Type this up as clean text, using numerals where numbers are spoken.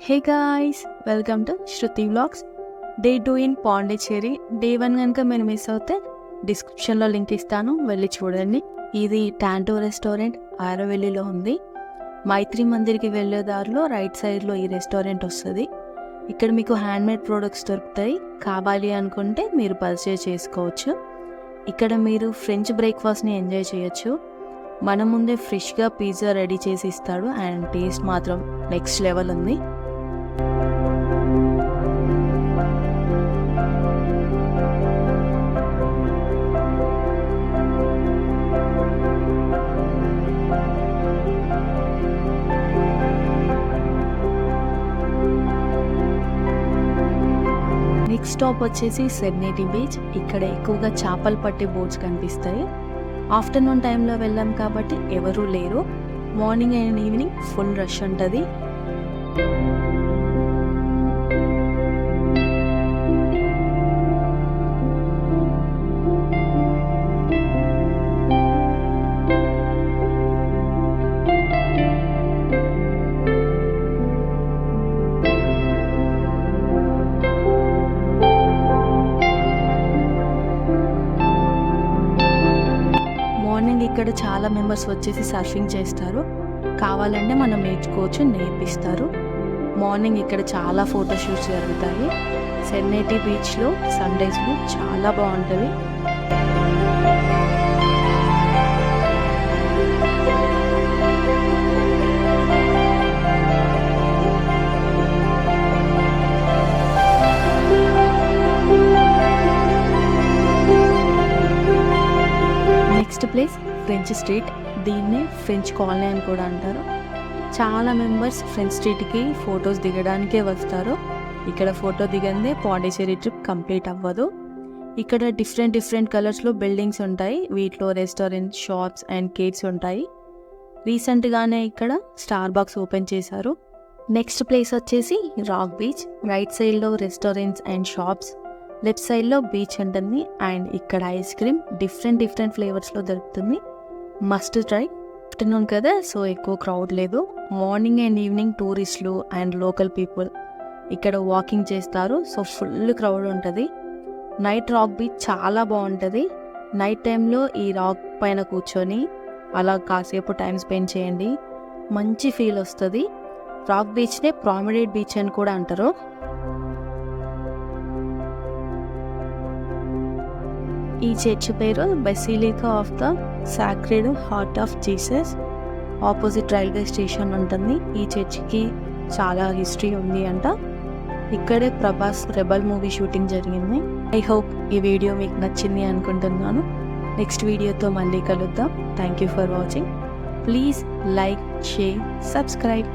Hey guys, welcome to Shruti Vlogs. Day 2 in Pondicherry. Day 1 కనుక మీరు miss అవుతే డిస్క్రిప్షన్లో లింక్ ఇస్తాను, వెళ్ళి చూడండి. ఇది టాంటో రెస్టారెంట్ ఆరవెల్లిలో ఉంది. మైత్రి మందిర్కి వెళ్ళే దారిలో రైట్ సైడ్లో ఈ రెస్టారెంట్ వస్తుంది. ఇక్కడ మీకు హ్యాండ్మేడ్ ప్రోడక్ట్స్ దొరుకుతాయి. కావాలి అనుకుంటే మీరు పర్చేజ్ చేసుకోవచ్చు. ఇక్కడ మీరు ఫ్రెంచ్ బ్రేక్ఫాస్ట్ని ఎంజాయ్ చేయొచ్చు. మన ముందే ఫ్రెష్గా పిజ్జా రెడీ చేసి ఇస్తాడు అండ్ టేస్ట్ మాత్రం నెక్స్ట్ లెవెల్ ఉంది. నెక్స్ట్ స్టాప్ వచ్చేసి సెరెనిటీ బీచ్. ఇక్కడ ఎక్కువగా చేపలు పట్టే బోట్స్ కనిపిస్తాయి. ఆఫ్టర్నూన్ టైంలో వెళ్ళాం కాబట్టి ఎవరూ లేరు. Morning and evening full rush ఉంటుంది. మార్నింగ్ ఇక్కడ చాలా మెంబర్స్ వచ్చేసి సర్ఫింగ్ చేస్తారు. కావాలంటే మనం నేర్చుకోవచ్చు, నేర్పిస్తారు. మార్నింగ్ ఇక్కడ చాలా ఫోటోషూట్స్ జరుగుతాయి. సెరెనిటీ బీచ్లో సన్ రైజ్ వ్యూ చాలా బాగుంటుంది. Next place French street. దీన్నే ఫ్రెంచ్ కాలనీ అని కూడా అంటారు. చాలా మెంబర్స్ ఫ్రెంచ్ స్ట్రీట్కి ఫొటోస్ దిగడానికే వస్తారు. ఇక్కడ ఫోటో దిగందే పాండిచేరి ట్రిప్ కంప్లీట్ అవ్వదు. ఇక్కడ డిఫరెంట్ కలర్స్లో బిల్డింగ్స్ ఉంటాయి. వీటిలో రెస్టారెంట్, షాప్స్ అండ్ కేఫ్స్ ఉంటాయి. రీసెంట్గానే ఇక్కడ స్టార్ బాక్స్ ఓపెన్ చేశారు. నెక్స్ట్ ప్లేస్ వచ్చేసి రాక్ బీచ్. రైట్ సైడ్లో రెస్టారెంట్స్ అండ్ షాప్స్, లెఫ్ట్ సైడ్లో బీచ్ ఉంటుంది. అండ్ ఇక్కడ ఐస్ క్రీమ్ డిఫరెంట్ ఫ్లేవర్స్లో దొరుకుతుంది. Must try. ఆఫ్టర్నూన్ కదా, సో ఎక్కువ క్రౌడ్ లేదు. మార్నింగ్ అండ్ ఈవినింగ్ టూరిస్టులు అండ్ లోకల్ పీపుల్ ఇక్కడ వాకింగ్ చేస్తారు. సో ఫుల్ క్రౌడ్ ఉంటుంది. నైట్ రాక్ బీచ్ చాలా బాగుంటుంది. నైట్ టైంలో ఈ రాక్ పైన కూర్చొని అలా కాసేపు టైం స్పెండ్ చేయండి, మంచి ఫీల్ వస్తుంది. రాక్ బీచ్నే ప్రామిడేట్ బీచ్ అని కూడా అంటారు. ఈ చర్చ్ పేరు basilica of the sacred heart of Jesus. Opposite railway station ఉంటుంది. ఈ చర్చ్కి చాలా హిస్టరీ ఉంది అంట. ఇక్కడే ప్రభాస్ రెబల్ మూవీ షూటింగ్ జరిగింది. ఐ హోప్ ఈ వీడియో మీకు నచ్చింది అనుకుంటున్నాను. నెక్స్ట్ వీడియోతో మళ్ళీ కలుద్దాం. Thank you for watching. Please like, share, subscribe.